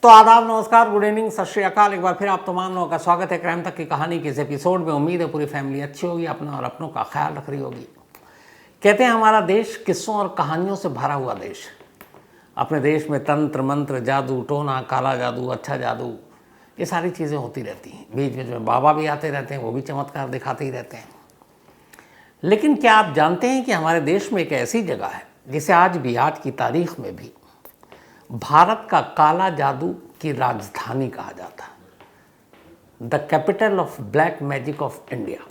तो आदाब, नमस्कार, गुड इवनिंग, सत श्री अकाल। एक बार फिर आप तमाम लोगों का स्वागत है क्राइम तक की कहानी के इस एपिसोड में। उम्मीद है पूरी फैमिली अच्छी होगी, अपना और अपनों का ख्याल रख रही होगी। कहते हैं हमारा देश किस्सों और कहानियों से भरा हुआ देश। अपने देश में तंत्र मंत्र, जादू टोना, काला जादू, अच्छा जादू, ये सारी चीज़ें होती रहती हैं। बीच बीच में बाबा भी आते रहते हैं, वो भी चमत्कार दिखाते ही रहते हैं। लेकिन क्या आप जानते हैं कि हमारे देश में एक ऐसी जगह है जिसे आज भी, आज की तारीख में भी भारत का काला जादू की राजधानी कहा जाता है, the capital of black magic of India.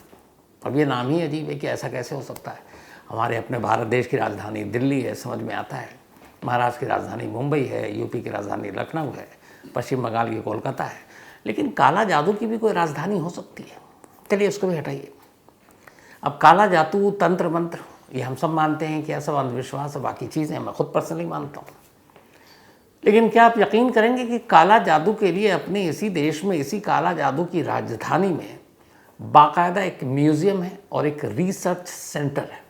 अब ये नाम ही अजीब है कि ऐसा कैसे हो सकता है। हमारे अपने भारत देश की राजधानी दिल्ली है, समझ में आता है। महाराष्ट्र की राजधानी मुंबई है, यूपी की राजधानी लखनऊ है, पश्चिम बंगाल की कोलकाता है, लेकिन काला जादू की भी कोई राजधानी हो सकती है। चलिए उसको भी हटाइए। अब काला जादू, तंत्र मंत्र, ये हम सब मानते हैं कि ऐसा अंधविश्वास है, बाकी चीज़ें मैं खुद पर्सनली मानता हूँ। लेकिन क्या आप यकीन करेंगे कि काला जादू के लिए अपने इसी देश में, इसी काला जादू की राजधानी में बाकायदा एक म्यूज़ियम है और एक रिसर्च सेंटर है।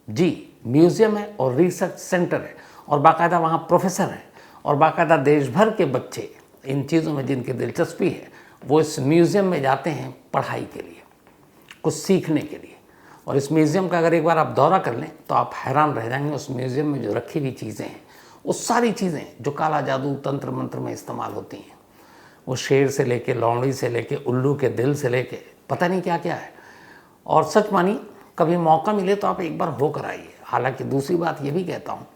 जी, म्यूज़ियम है और रिसर्च सेंटर है, और बाकायदा वहाँ प्रोफेसर हैं, और बाकायदा देश भर के बच्चे, इन चीज़ों में जिनकी दिलचस्पी है, वो इस म्यूज़ियम में जाते हैं पढ़ाई के लिए, कुछ सीखने के लिए। और इस म्यूज़ियम का अगर एक बार आप दौरा कर लें तो आप हैरान रह जाएंगे। उस म्यूज़ियम में जो रखी हुई चीज़ें हैं, वो सारी चीज़ें जो काला जादू तंत्र मंत्र में इस्तेमाल होती हैं, वो शेर से लेके, लौंडी से लेके, उल्लू के दिल से लेके पता नहीं क्या क्या है। और सच मानिए, कभी मौका मिले तो आप एक बार होकर आइए। हालांकि दूसरी बात ये भी कहता हूँ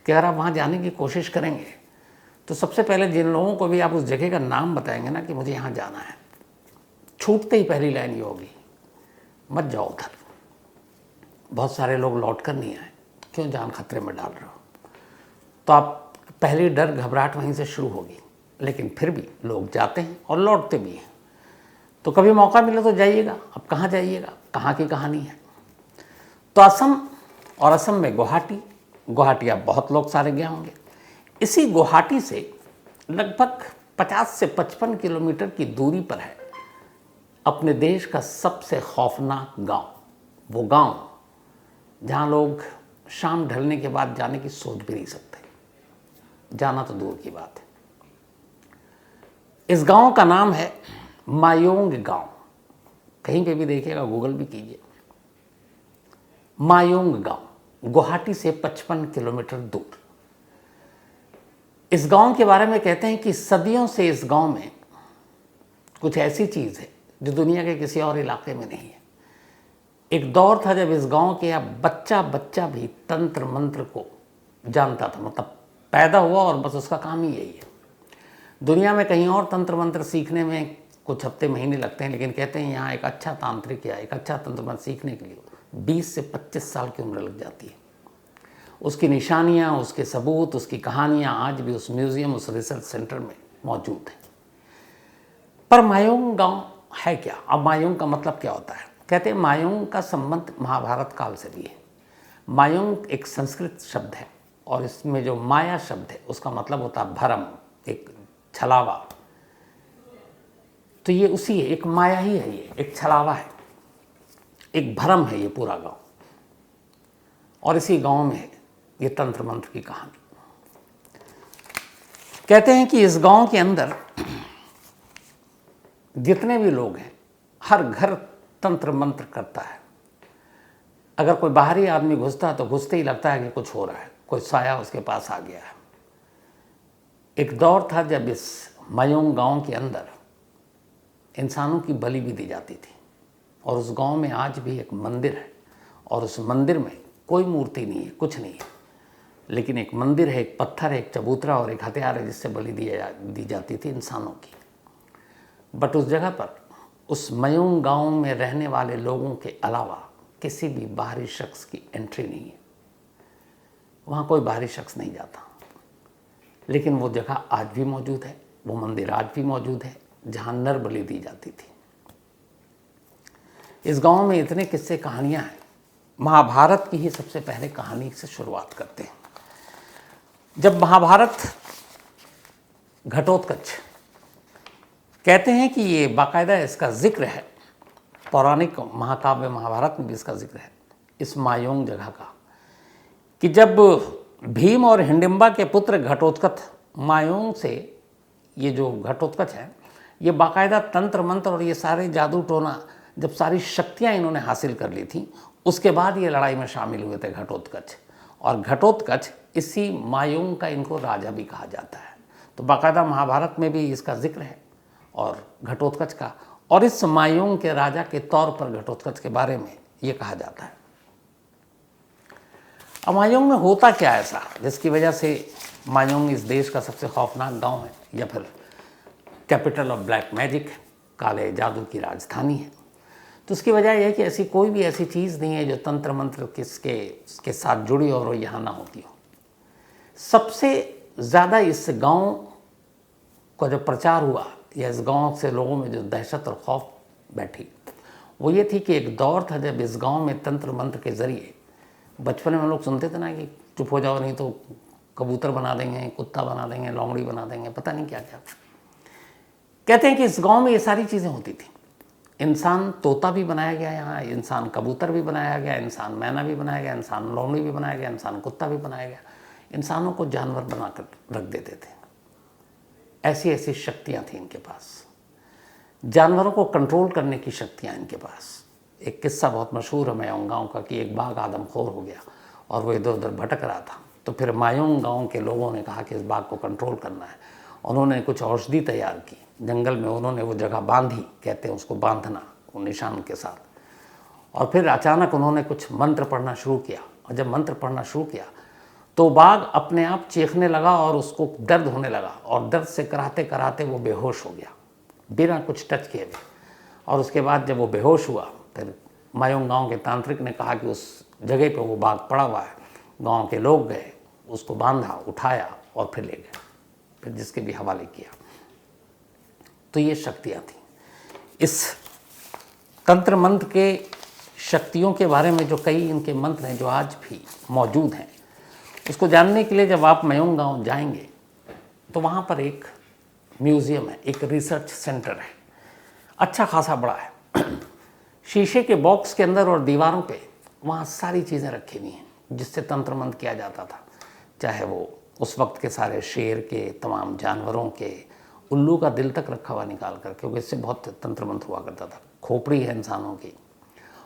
कि अगर आप वहाँ जाने की कोशिश करेंगे तो सबसे पहले जिन लोगों को भी आप उस जगह का नाम बताएंगे ना कि मुझे यहाँ जाना है, छूटते ही पहली लाइन ये होगी, मत जाओ उधर, बहुत सारे लोग लौट कर नहीं आए, क्यों जान खतरे में डाल रहे हो। तो आप पहली डर घबराहट वहीं से शुरू होगी। लेकिन फिर भी लोग जाते हैं और लौटते भी हैं। तो कभी मौका मिले तो जाइएगा। अब कहाँ जाइएगा, कहाँ की कहानी है। तो असम, और असम में गुवाहाटी आप बहुत लोग सारे गए होंगे। इसी गुवाहाटी से लगभग 50 से 55 किलोमीटर की दूरी पर है अपने देश का सबसे खौफनाक गांव। वो गांव जहाँ लोग शाम ढलने के बाद जाने की सोच भी नहीं सकते, जाना तो दूर की बात है। इस गांव का नाम है मायोंग गांव। कहीं पे भी देखिएगा, गूगल भी कीजिए। मायोंग गांव गुवाहाटी से 55 किलोमीटर दूर। इस गांव के बारे में कहते हैं कि सदियों से इस गांव में कुछ ऐसी चीज़ है जो दुनिया के किसी और इलाके में नहीं है। एक दौर था जब इस गांव के बच्चा बच्चा भी तंत्र मंत्र को जानता था, मतलब पैदा हुआ और बस उसका काम ही यही है। दुनिया में कहीं और तंत्र मंत्र सीखने में कुछ हफ्ते महीने लगते हैं, लेकिन कहते हैं यहाँ एक अच्छा तांत्रिक या एक अच्छा तंत्र मंत्र सीखने के लिए 20 से 25 साल की उम्र लग जाती है। उसकी निशानियाँ, उसके सबूत, उसकी कहानियाँ आज भी उस म्यूज़ियम, उस रिसर्च सेंटर में मौजूद हैं। पर मायोंग गांव है क्या? अब मायोंग का मतलब क्या होता है? कहते हैं मायोंग का संबंध महाभारत काल से भी है। मायोंग एक संस्कृत शब्द है, और इसमें जो माया शब्द है उसका मतलब होता है भरम, एक छलावा। तो ये उसी है, एक माया ही है, ये एक छलावा है, एक भरम है ये पूरा गांव। और इसी गांव में है ये तंत्र मंत्र की कहानी। कहते हैं कि इस गांव के अंदर जितने भी लोग हैं, हर घर तंत्र मंत्र करता है। अगर कोई बाहरी आदमी घुसता है तो घुसते ही लगता है कि कुछ हो रहा है, कोई साया उसके पास आ गया है। एक दौर था जब इस मायोंग गांव के अंदर इंसानों की बलि भी दी जाती थी। और उस गांव में आज भी एक मंदिर है, और उस मंदिर में कोई मूर्ति नहीं है, कुछ नहीं है, लेकिन एक मंदिर है, एक पत्थर है, एक चबूतरा और एक हथियार है जिससे बलि दी जाती थी इंसानों की। बट उस जगह पर, उस मायोंग गांव में रहने वाले लोगों के अलावा किसी भी बाहरी शख्स की एंट्री नहीं है। वहाँ कोई बाहरी शख्स नहीं जाता। लेकिन वो जगह आज भी मौजूद है, वो मंदिर आज भी मौजूद है जहाँ नर बलि दी जाती थी। इस गांव में इतने किस्से कहानियाँ हैं। महाभारत की ही सबसे पहले कहानी से शुरुआत करते हैं। जब महाभारत घटोत्कच, कहते हैं कि ये बाकायदा इसका जिक्र है, पौराणिक महाकाव्य महाभारत में भी इसका जिक्र है, इस मायोंग जगह का, कि जब भीम और हिडिंबा के पुत्र घटोत्कच मायोंग से ये जो घटोत्कच है, ये बाकायदा तंत्र मंत्र और ये सारे जादू टोना, जब सारी शक्तियाँ इन्होंने हासिल कर ली थी, उसके बाद ये लड़ाई में शामिल हुए थे घटोत्कच। और घटोत्कच इसी मायोंग का इनको राजा भी कहा जाता है। तो बाकायदा महाभारत में भी इसका जिक्र है और घटोत्कच का, और इस मायोंग के राजा के तौर पर घटोत्कच के बारे में ये कहा जाता है। अब मायोंग में होता क्या ऐसा जिसकी वजह से मायोंग इस देश का सबसे खौफनाक गांव है, या फिर कैपिटल ऑफ ब्लैक मैजिक, काले जादू की राजधानी है? तो उसकी वजह यह है कि ऐसी कोई भी ऐसी चीज़ नहीं है जो तंत्र मंत्र के साथ जुड़ी और वो यहाँ ना होती हो। सबसे ज़्यादा इस गांव का जो प्रचार हुआ, या इस गांव से लोगों में जो दहशत और खौफ बैठी, वो ये थी कि एक दौर था जब इस गांव में तंत्र मंत्र के ज़रिए, बचपन में लोग सुनते थे ना कि चुप हो जाओ नहीं तो कबूतर बना देंगे, कुत्ता बना देंगे, लोमड़ी बना देंगे, पता नहीं क्या क्या। कहते हैं कि इस गांव में ये सारी चीज़ें होती थी। इंसान तोता भी बनाया गया यहाँ, इंसान कबूतर भी बनाया गया, इंसान मैना भी बनाया गया, इंसान लोमड़ी भी बनाया गया, इंसान कुत्ता भी बनाया गया। इंसानों को जानवर बनाकर रख देते थे। ऐसी ऐसी शक्तियाँ थी इनके पास, जानवरों को कंट्रोल करने की शक्तियाँ इनके पास। एक किस्सा बहुत मशहूर है मायोंग गाँव का कि एक बाघ आदमखोर हो गया और वो इधर उधर भटक रहा था। तो फिर मायोंग गाँव के लोगों ने कहा कि इस बाघ को कंट्रोल करना है। उन्होंने कुछ औषधि तैयार की, जंगल में उन्होंने वो जगह बांधी, कहते हैं उसको बांधना, वो निशान के साथ। और फिर अचानक उन्होंने कुछ मंत्र पढ़ना शुरू किया, और जब मंत्र पढ़ना शुरू किया तो बाघ अपने आप चीखने लगा और उसको दर्द होने लगा, और दर्द से कराते कराते वो बेहोश हो गया बिना कुछ टच किए हुए। और उसके बाद जब वो बेहोश हुआ, फिर मायोंग गाँव के तांत्रिक ने कहा कि उस जगह पे वो बाघ पड़ा हुआ है। गाँव के लोग गए, उसको बांधा, उठाया और फिर ले गए, फिर जिसके भी हवाले किया। तो ये शक्तियाँ थी। इस तंत्र मंत्र के शक्तियों के बारे में जो कई इनके मंत्र हैं जो आज भी मौजूद हैं, उसको जानने के लिए जब आप मायोंग गाँव जाएंगे तो वहाँ पर एक म्यूज़ियम है, एक रिसर्च सेंटर है, अच्छा खासा बड़ा है। शीशे के बॉक्स के अंदर और दीवारों पे वहाँ सारी चीज़ें रखी हुई हैं जिससे तंत्र मंत्र किया जाता था। चाहे वो उस वक्त के सारे शेर के, तमाम जानवरों के, उल्लू का दिल तक रखा हुआ निकाल कर, क्योंकि इससे बहुत तंत्र मंत्र हुआ करता था। खोपड़ी है इंसानों की।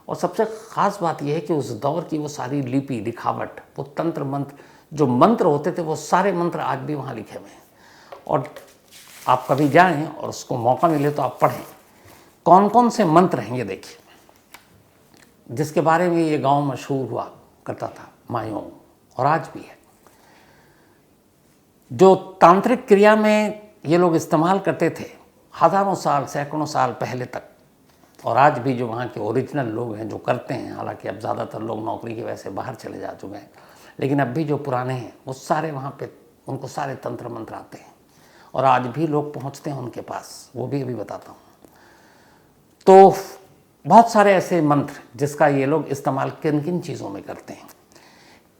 और सबसे ख़ास बात यह है कि उस दौर की वो सारी लिपि, लिखावट, वो तंत्र मंत्र, जो मंत्र होते थे, वो सारे मंत्र आज भी वहाँ लिखे हुए हैं। और आप कभी जाएं और उसको मौका मिले तो आप पढ़ें कौन कौन से मंत्र हैं। ये देखिए, जिसके बारे में ये गांव मशहूर हुआ करता था मायोंग, और आज भी है। जो तांत्रिक क्रिया में ये लोग इस्तेमाल करते थे हज़ारों साल, सैकड़ों साल पहले तक, और आज भी जो वहाँ के ओरिजिनल लोग हैं जो करते हैं, हालांकि अब ज़्यादातर लोग नौकरी की वजह से बाहर चले जा चुके हैं, लेकिन अब भी जो पुराने हैं वो सारे वहाँ पे, उनको सारे तंत्र मंत्र आते हैं और आज भी लोग पहुँचते हैं उनके पास। वो भी अभी बताता हूँ। तो बहुत सारे ऐसे मंत्र जिसका ये लोग इस्तेमाल किन किन चीज़ों में करते हैं।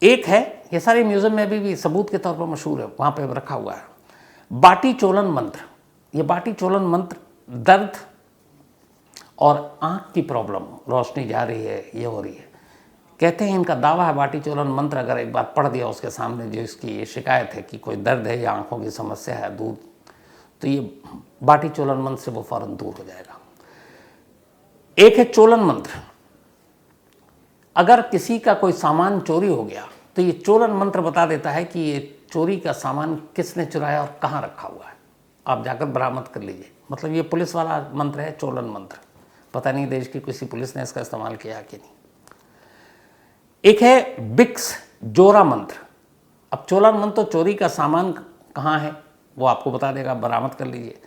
एक है, ये सारे म्यूज़ियम में भी सबूत के तौर पर मशहूर है, वहाँ पे रखा हुआ है, बाटी चोलन मंत्र। ये बाटी चोलन मंत्र दर्द और आँख की प्रॉब्लम, रोशनी जा रही है, ये हो रही है, कहते हैं इनका दावा है बाटी चोलन मंत्र अगर एक बार पढ़ दिया उसके सामने, जो इसकी ये शिकायत है कि कोई दर्द है या आँखों की समस्या है दूर, तो ये बाटी चोलन मंत्र से वो फ़ौरन दूर हो जाएगा। एक है चोलन मंत्र। अगर किसी का कोई सामान चोरी हो गया तो ये चोलन मंत्र बता देता है कि ये चोरी का सामान किसने चुराया और कहाँ रखा हुआ है, आप जाकर बरामद कर लीजिए। मतलब ये पुलिस वाला मंत्र है, चोलन मंत्र। पता नहीं देश की किसी पुलिस ने इसका इस्तेमाल किया कि नहीं। एक है बिक्स जोरा मंत्र। अब चोलन मंत्र तो चोरी का सामान कहाँ है वो आपको बता देगा, बरामद कर लीजिए।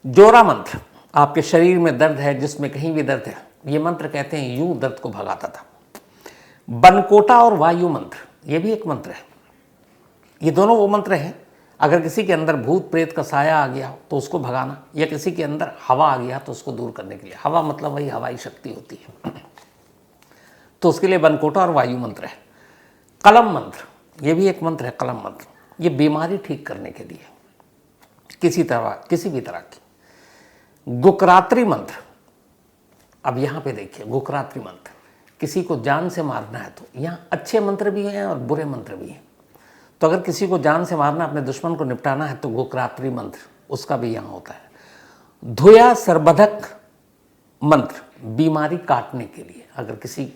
जोरा मंत्र, आपके शरीर में दर्द है, जिसमें कहीं भी दर्द है, ये मंत्र कहते हैं यूं दर्द को भगाता था। बनकोटा और वायु मंत्र, ये भी एक मंत्र है। ये दोनों वो मंत्र हैं, अगर किसी के अंदर भूत प्रेत का साया आ गया तो उसको भगाना, या किसी के अंदर हवा आ गया तो उसको दूर करने के लिए। हवा मतलब वही हवाई शक्ति होती है, तो उसके लिए बनकोटा और वायु मंत्र है। कलम मंत्र, ये भी एक मंत्र है, कलम मंत्र। ये बीमारी ठीक करने के लिए, किसी भी तरह की। गुकरात्री मंत्र, अब यहाँ पे देखिए, गुकरात्री मंत्र, किसी को जान से मारना है तो यहाँ अच्छे मंत्र भी हैं और बुरे मंत्र भी हैं। तो अगर किसी को जान से मारना, अपने दुश्मन को निपटाना है तो गोकरात्रि मंत्र, उसका भी यहाँ होता है। धुया सर्बधक मंत्र, बीमारी काटने के लिए। अगर किसी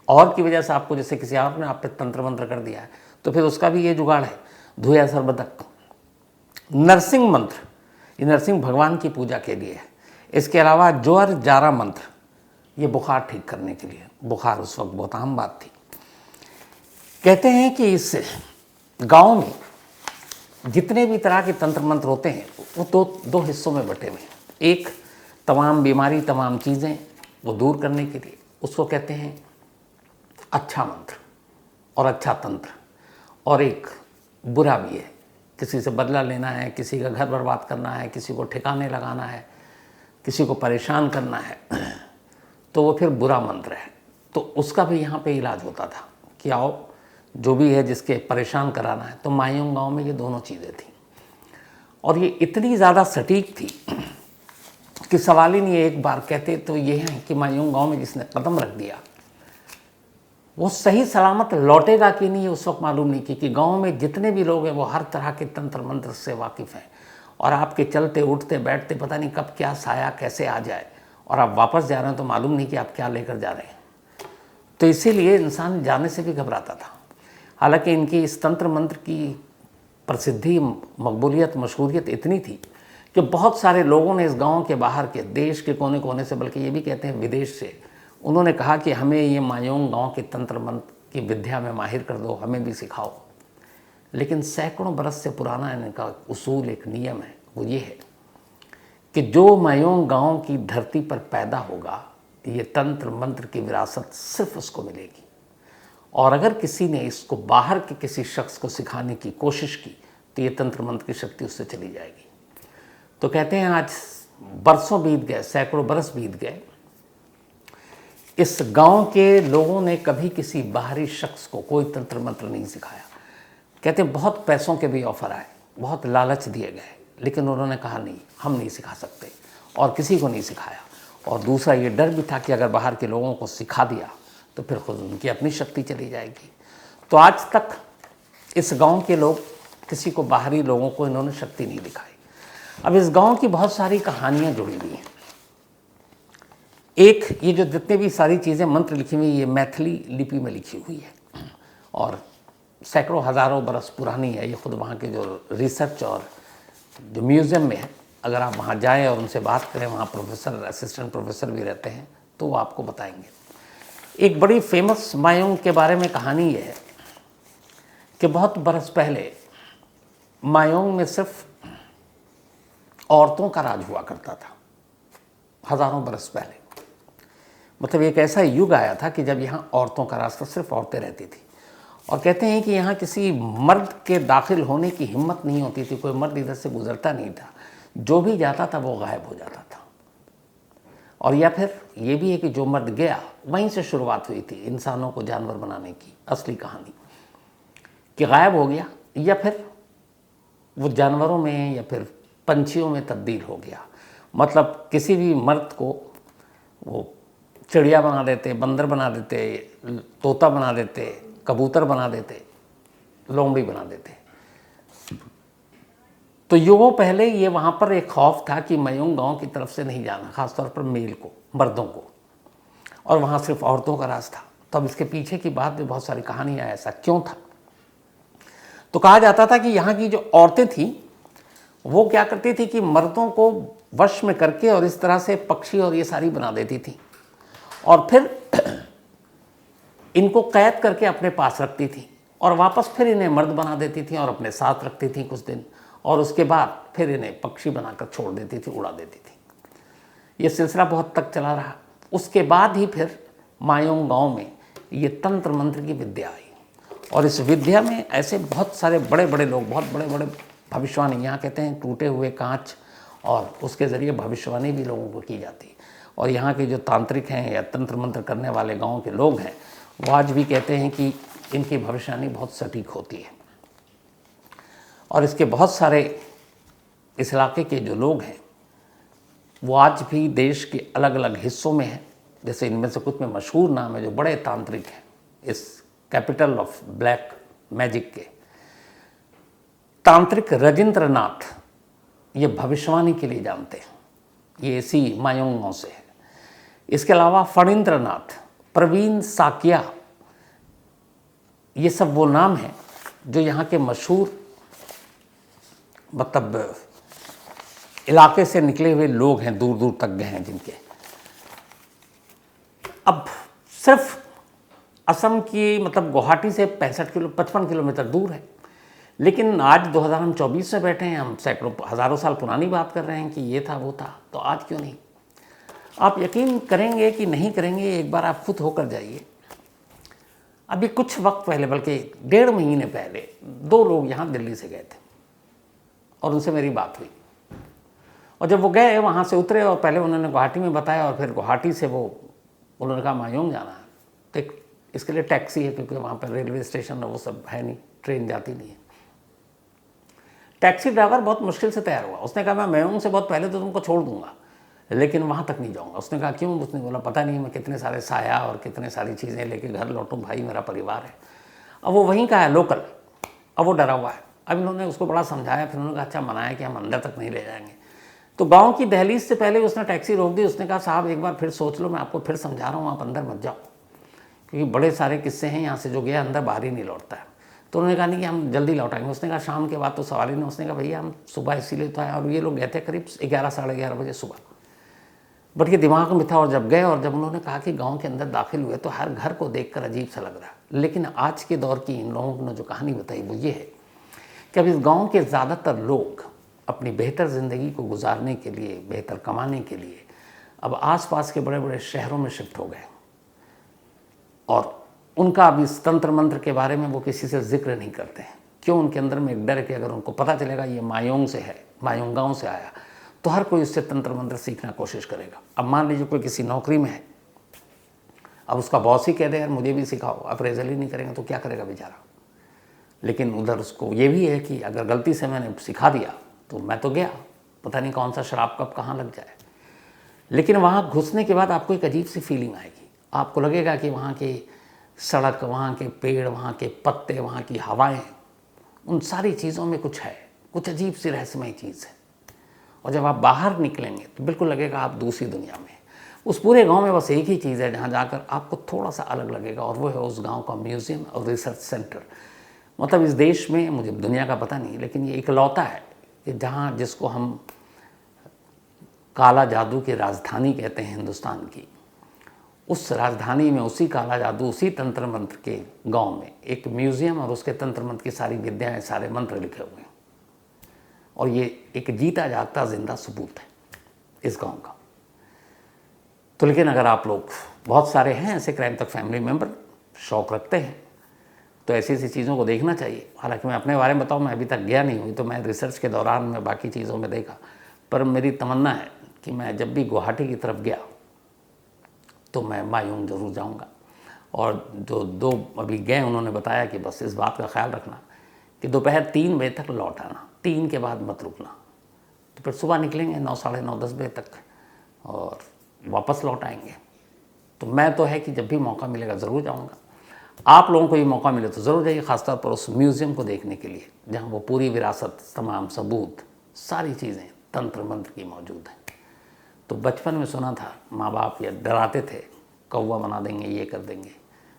और की वजह से आपको, जैसे किसी और ने आप पे तंत्र मंत्र कर दिया है, तो फिर उसका भी ये जुगाड़ है, धुया सर्बधक। नरसिंह मंत्र, ये नरसिंह भगवान की पूजा के लिए है। इसके अलावा ज्वर जारा मंत्र, ये बुखार ठीक करने के लिए। बुखार उस वक्त बहुत आम बात थी। कहते हैं कि इससे गांव में जितने भी तरह के तंत्र मंत्र होते हैं वो दो हिस्सों में बटे हुए हैं। एक तमाम बीमारी, तमाम चीज़ें वो दूर करने के लिए, उसको कहते हैं अच्छा मंत्र और अच्छा तंत्र। और एक बुरा भी है, किसी से बदला लेना है, किसी का घर बर्बाद करना है, किसी को ठिकाने लगाना है, किसी को परेशान करना है, तो वो फिर बुरा मंत्र है। तो उसका भी यहाँ पे इलाज होता था कि आओ, जो भी है जिसके परेशान कराना है। तो मायूं गांव में ये दोनों चीज़ें थी, और ये इतनी ज़्यादा सटीक थी कि सवाल ही नहीं है। एक बार कहते तो ये है कि मायूं गांव में जिसने कदम रख दिया वो सही सलामत लौटेगा कि नहीं, उस वक्त मालूम नहीं। कि गांव में जितने भी लोग हैं वो हर तरह के तंत्र मंत्र से वाकिफ़ हैं, और आपके चलते उठते बैठते पता नहीं कब क्या साया कैसे आ जाए, और आप वापस जा रहे हैं तो मालूम नहीं कि आप क्या लेकर जा रहे हैं। तो इसीलिए इंसान जाने से भी घबराता था। हालांकि इनकी इस तंत्र मंत्र की प्रसिद्धि, मकबूलियत, मशहूरियत इतनी थी कि बहुत सारे लोगों ने इस गांव के बाहर के, देश के कोने कोने से, बल्कि ये भी कहते हैं विदेश से, उन्होंने कहा कि हमें ये मायोंग गांव के तंत्र मंत्र की विद्या में माहिर कर दो, हमें भी सिखाओ। लेकिन सैकड़ों बरस से पुराना इनका उसूल, एक नियम है, वो ये है कि जो मायोंग गांव की धरती पर पैदा होगा, ये तंत्र मंत्र की विरासत सिर्फ उसको मिलेगी। और अगर किसी ने इसको बाहर के किसी शख्स को सिखाने की कोशिश की तो ये तंत्र मंत्र की शक्ति उससे चली जाएगी। तो कहते हैं आज बरसों बीत गए, सैकड़ों बरस बीत गए, इस गांव के लोगों ने कभी किसी बाहरी शख्स को कोई तंत्र मंत्र नहीं सिखाया। कहते हैं बहुत पैसों के भी ऑफर आए, बहुत लालच दिए गए, लेकिन उन्होंने कहा नहीं, हम नहीं सिखा सकते, और किसी को नहीं सिखाया। और दूसरा ये डर भी था कि अगर बाहर के लोगों को सिखा दिया तो फिर खुद उनकी अपनी शक्ति चली जाएगी। तो आज तक इस गांव के लोग, किसी को बाहरी लोगों को इन्होंने शक्ति नहीं दिखाई। अब इस गांव की बहुत सारी कहानियां जुड़ी हुई हैं। एक, ये जो जितने भी सारी चीज़ें मंत्र लिखी हुई, ये मैथिली लिपि में लिखी हुई है, और सैकड़ों हज़ारों बरस पुरानी है। ये खुद वहाँ के जो रिसर्च और जो म्यूज़ियम में है, अगर आप वहाँ जाएं और उनसे बात करें, वहाँ प्रोफेसर, असिस्टेंट प्रोफेसर भी रहते हैं, तो वो आपको बताएंगे। एक बड़ी फेमस मायोंग के बारे में कहानी ये है कि बहुत बरस पहले मायोंग में सिर्फ औरतों का राज हुआ करता था, हज़ारों बरस पहले। मतलब एक ऐसा युग आया था कि जब यहाँ औरतों का राज था, सिर्फ औरतें रहती थी। और कहते हैं कि यहाँ किसी मर्द के दाखिल होने की हिम्मत नहीं होती थी, कोई मर्द इधर से गुजरता नहीं था, जो भी जाता था वो गायब हो जाता था। और या फिर ये भी है कि जो मर्द गया, वहीं से शुरुआत हुई थी इंसानों को जानवर बनाने की असली कहानी, कि गायब हो गया, या फिर वो जानवरों में या फिर पंछियों में तब्दील हो गया। मतलब किसी भी मर्द को वो चिड़िया बना देते, बंदर बना देते, तोता बना देते, कबूतर बना देते, लोमड़ी बना देते। तो युगों पहले ये वहाँ पर एक खौफ था कि मायोंग गांव की तरफ से नहीं जाना, ख़ासतौर पर मेल को, मर्दों को, और वहाँ सिर्फ औरतों का राज था। तो अब इसके पीछे की बात में बहुत सारी कहानियाँ, ऐसा क्यों था। तो कहा जाता था कि यहाँ की जो औरतें थीं वो क्या करती थी कि मर्दों को वश में करके और इस तरह से पक्षी और ये सारी बना देती थी, और फिर इनको कैद करके अपने पास रखती थी, और वापस फिर इन्हें मर्द बना देती थी और अपने साथ रखती थी कुछ दिन, और उसके बाद फिर इन्हें पक्षी बनाकर छोड़ देती थी, उड़ा देती थी। ये सिलसिला बहुत तक चला रहा। उसके बाद ही फिर मायोंग गांव में ये तंत्र मंत्र की विद्या आई, और इस विद्या में ऐसे बहुत सारे बड़े बड़े लोग, बहुत बड़े बड़े भविष्यवाणी, यहाँ कहते हैं टूटे हुए कांच, और उसके ज़रिए भविष्यवाणी भी लोगों को की जाती है। और यहाँ के जो तांत्रिक हैं या तंत्र मंत्र करने वाले गाँव के लोग हैं, वो आज भी कहते हैं कि इनकी भविष्यवाणी बहुत सटीक होती है। और इसके बहुत सारे इस इलाके के जो लोग हैं वो आज भी देश के अलग अलग हिस्सों में हैं। जैसे इनमें से कुछ में मशहूर नाम है, जो बड़े तांत्रिक हैं इस कैपिटल ऑफ ब्लैक मैजिक के, तांत्रिक राजेंद्र नाथ ये भविष्यवाणी के लिए जानते हैं, ये इसी मायोंगों से है। इसके अलावा फणींद्र नाथ, प्रवीण साकिया, ये सब वो नाम हैं जो यहाँ के मशहूर मतलब इलाके से निकले हुए लोग हैं, दूर दूर तक गए हैं जिनके। अब सिर्फ असम की मतलब गुवाहाटी से 55 किलोमीटर दूर है, लेकिन आज 2024 में बैठे हैं, हम सैकड़ों हज़ारों साल पुरानी बात कर रहे हैं कि ये था वो था, तो आज क्यों नहीं। आप यकीन करेंगे कि नहीं करेंगे, एक बार आप खुद होकर जाइए। अभी कुछ वक्त पहले, बल्कि 1.5 महीने पहले, 2 लोग यहाँ दिल्ली से गए थे और उनसे मेरी बात हुई। और जब वो गए, वहाँ से उतरे और पहले उन्होंने गुवाहाटी में बताया और फिर गुवाहाटी से उन्होंने कहा मायोंग जाना है, तो इसके लिए टैक्सी है क्योंकि वहाँ पर रेलवे स्टेशन और वो सब है नहीं, ट्रेन जाती नहीं है। टैक्सी ड्राइवर बहुत मुश्किल से तैयार हुआ, उसने कहा मैं मायोंग से बहुत पहले तो तुमको छोड़ दूंगा, लेकिन वहाँ तक नहीं जाऊँगा। उसने कहा क्यों? उसने बोला पता नहीं, मैं कितने सारे साया और कितने सारी चीज़ें लेके घर लौटूँ, भाई मेरा परिवार है। अब वो वहीं का है, लोकल, अब वो डरा हुआ है। अब इन्होंने उसको बड़ा समझाया, फिर उन्होंने कहा अच्छा मनाया कि हम अंदर तक नहीं ले जाएंगे। तो गांव की दहलीज से पहले उसने टैक्सी रोक दी। उसने कहा साहब एक बार फिर सोच लो, मैं आपको फिर समझा रहा हूँ, आप अंदर मत जाओ, क्योंकि बड़े सारे किस्से हैं, यहाँ से जो गया अंदर बाहर ही नहीं लौटता है। तो उन्होंने कहा नहीं कि हम जल्दी लौटाएंगे। उसने कहा शाम के बाद तो सवाल ही नहीं। उसने कहा भैया हम सुबह इसीलिए तो आए, और ये लोग गए थे करीब 11 साढ़े 11 बजे सुबह, बट ये दिमाग में था। और जब गए और जब उन्होंने कहा कि गाँव के अंदर दाखिल हुए तो हर घर को देख कर अजीब सा लग रहा है। लेकिन आज के दौर की इन लोगों ने जो कहानी बताई वो ये है कि अब इस गाँव के ज़्यादातर लोग अपनी बेहतर ज़िंदगी को गुजारने के लिए, बेहतर कमाने के लिए अब आसपास के बड़े बड़े शहरों में शिफ्ट हो गए। और उनका अब इस तंत्र मंत्र के बारे में वो किसी से जिक्र नहीं करते हैं। क्यों? उनके अंदर में एक डर है कि अगर उनको पता चलेगा ये मायोंग से है, मायोंगांव से आया, तो हर कोई उससे तंत्र मंत्र सीखना कोशिश करेगा। अब मान लीजिए कोई किसी नौकरी में है, अब उसका बॉस ही कह दे यार मुझे भी सिखाओ, अप्रेजल ही नहीं करेंगे तो क्या करेगा बेचारा। लेकिन उधर उसको ये भी है कि अगर गलती से मैंने सिखा दिया तो मैं तो गया, पता नहीं कौन सा शराब कब कहाँ लग जाए। लेकिन वहाँ घुसने के बाद आपको एक अजीब सी फीलिंग आएगी। आपको लगेगा कि वहाँ की सड़क, वहाँ के पेड़, वहाँ के पत्ते, वहाँ की हवाएं, उन सारी चीज़ों में कुछ है, कुछ अजीब सी रहस्यमय चीज़ है। और जब आप बाहर निकलेंगे तो बिल्कुल लगेगा आप दूसरी दुनिया में। उस पूरे गांव में बस एक ही चीज़ है जहाँ जाकर आपको थोड़ा सा अलग लगेगा, और वो है उस गांव का म्यूज़ियम और रिसर्च सेंटर। मतलब इस देश में, मुझे दुनिया का पता नहीं, लेकिन ये इकलौता है कि जहाँ, जिसको हम काला जादू की राजधानी कहते हैं हिंदुस्तान की, उस राजधानी में उसी काला जादू, उसी तंत्र मंत्र के गांव में एक म्यूज़ियम और उसके तंत्र मंत्र की सारी विद्याएं, सारे मंत्र लिखे हुए हैं। और ये एक जीता जागता जिंदा सबूत है इस गांव का। तो लेकिन अगर आप लोग, बहुत सारे हैं ऐसे क्राइम तक फैमिली मेम्बर, शौक़ रखते हैं, तो ऐसी ऐसी चीज़ों को देखना चाहिए। हालांकि मैं अपने बारे में बताऊँ, मैं अभी तक गया नहीं हूँ, तो मैं रिसर्च के दौरान में बाकी चीज़ों में देखा। पर मेरी तमन्ना है कि मैं जब भी गुवाहाटी की तरफ गया तो मैं मायोंग ज़रूर जाऊँगा। और जो 2 अभी गए उन्होंने बताया कि बस इस बात का ख्याल रखना कि दोपहर 3 बजे तक लौट आना, 3 के बाद मत रुकना। तो फिर सुबह निकलेंगे 9, साढ़े 9, 10 बजे तक और वापस लौट आएंगे। तो मैं तो है कि जब भी मौका मिलेगा ज़रूर जाऊँगा। आप लोगों को ये मौका मिले तो ज़रूर जाइए, ख़ासतौर पर उस म्यूज़ियम को देखने के लिए जहाँ वो पूरी विरासत, तमाम सबूत, सारी चीज़ें तंत्र मंत्र की मौजूद हैं। तो बचपन में सुना था, माँ बाप ये डराते थे, कौवा बना देंगे, ये कर देंगे,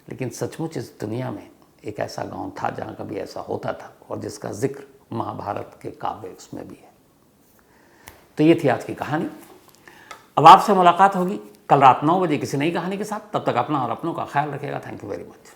लेकिन सचमुच इस दुनिया में एक ऐसा गांव था जहाँ कभी ऐसा होता था, और जिसका जिक्र महाभारत के काव्य उसमें भी है। तो ये थी आज की कहानी। अब आपसे मुलाकात होगी कल रात 9 बजे किसी नई कहानी के साथ। तब तक अपना और अपनों का ख्याल रखिएगा। Thank you very much.